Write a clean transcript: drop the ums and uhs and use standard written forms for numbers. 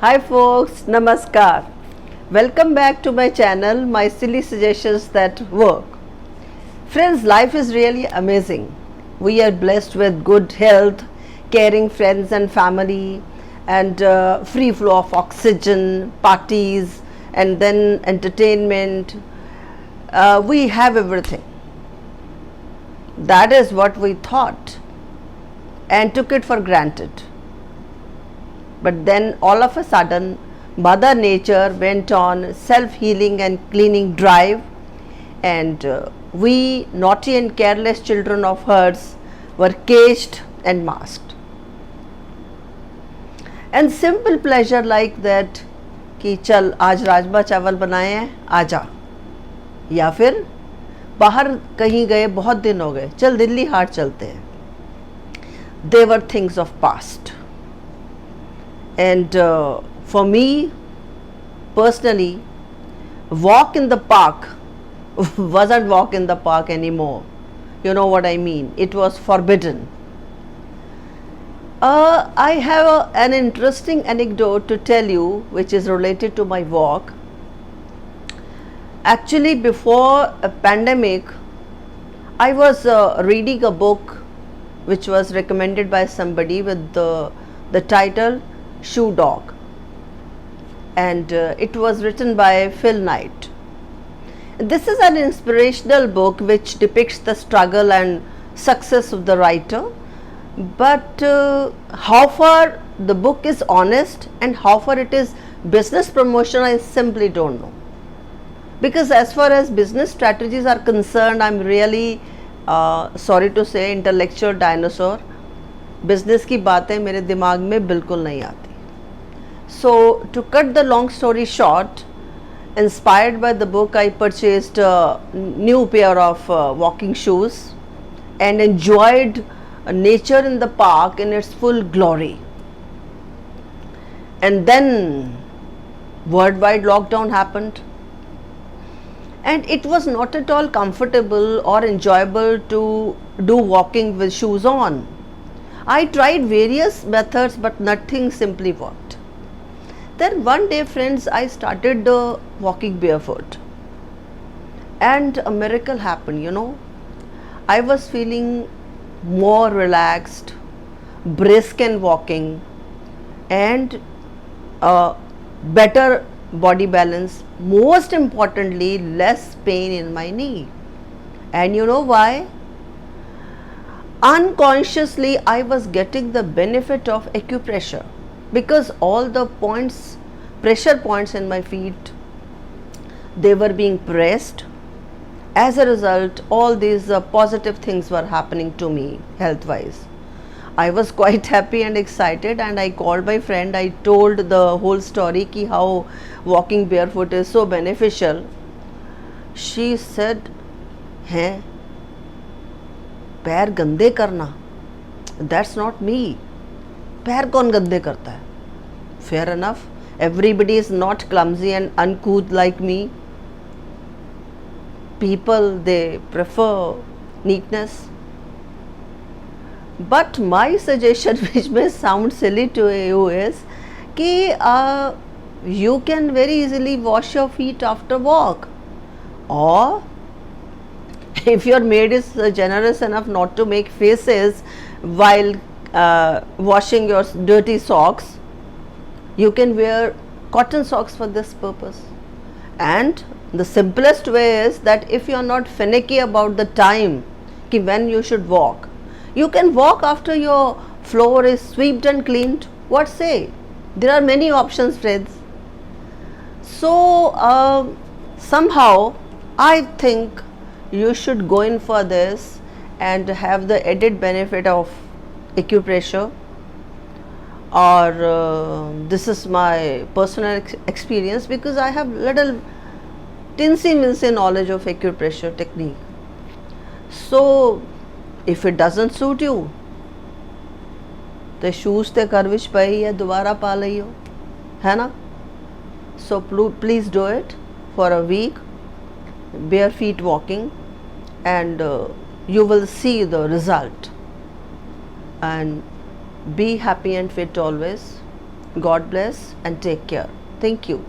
Hi folks, Namaskar. Welcome back to my channel, My Silly Suggestions That Work. Friends, life is really amazing. We are blessed with good health, caring friends and family, and free flow of oxygen, parties, and then entertainment. We have everything. That is what we thought and took it for granted. But then all of a sudden, Mother Nature went on self-healing and cleaning drive, and we naughty and careless children of hers were caged and masked. And simple pleasure like that कि चल आज राजमा चावल बनाए हैं आजा, या फिर बाहर कहीं गए बहुत दिन हो गए चल दिल्ली हाट चलते हैं. They were things of past. And for me personally, walk in the park wasn't walk in the park anymore. You know what I mean? It was forbidden. I have an interesting anecdote to tell you which is related to my walk. Actually, before a pandemic, I was reading a book which was recommended by somebody with the title Shoe Dog, and it was written by Phil Knight. This is an inspirational book which depicts the struggle and success of the writer, but how far the book is honest and how far it is business promotion, I simply don't know. Because as far as business strategies are concerned, I'm really sorry to say intellectual dinosaur. Business की बातें मेरे दिमाग में बिल्कुल नहीं आती. So to cut the long story short, inspired by the book, I purchased a new pair of walking shoes and enjoyed nature in the park in its full glory. And then worldwide lockdown happened, and it was not at all comfortable or enjoyable to do walking with shoes on. I tried various methods, but nothing simply worked. Then one day, friends, I started walking barefoot, and a miracle happened. I was feeling more relaxed, brisk and walking, and better body balance. Most importantly, less pain in my knee. And you know why? Unconsciously, I was getting the benefit of acupressure, because all the pressure points in my feet, they were being pressed. As a result, all these positive things were happening to me health wise. I was quite happy and excited, and I called my friend. I told the whole story ki how walking barefoot is so beneficial. She said, "Hai, पैर गंदे करना, that's not me. पैर कौन गंदे करता है?" Fair enough. Everybody is not clumsy and uncouth like me. People, they prefer neatness. But my suggestion, which may sound silly to you, is that you can very easily wash your feet after walk, or if your maid is generous enough not to make faces while washing your dirty socks, you can wear cotton socks for this purpose. And the simplest way is that if you are not finicky about the time when you should walk, you can walk after your floor is swept and cleaned. What say? There are many options, friends. So somehow I think you should go in for this and have the added benefit of acupressure, or this is my personal experience, because I have little tinsy-mincy knowledge of acupressure technique. So if it doesn't suit you, the shoes te घर विच पई है दोबारा पा लइयो, है ना? So please do it for a week, bare feet walking, and you will see the result. And be happy and fit always. God bless and take care. Thank you.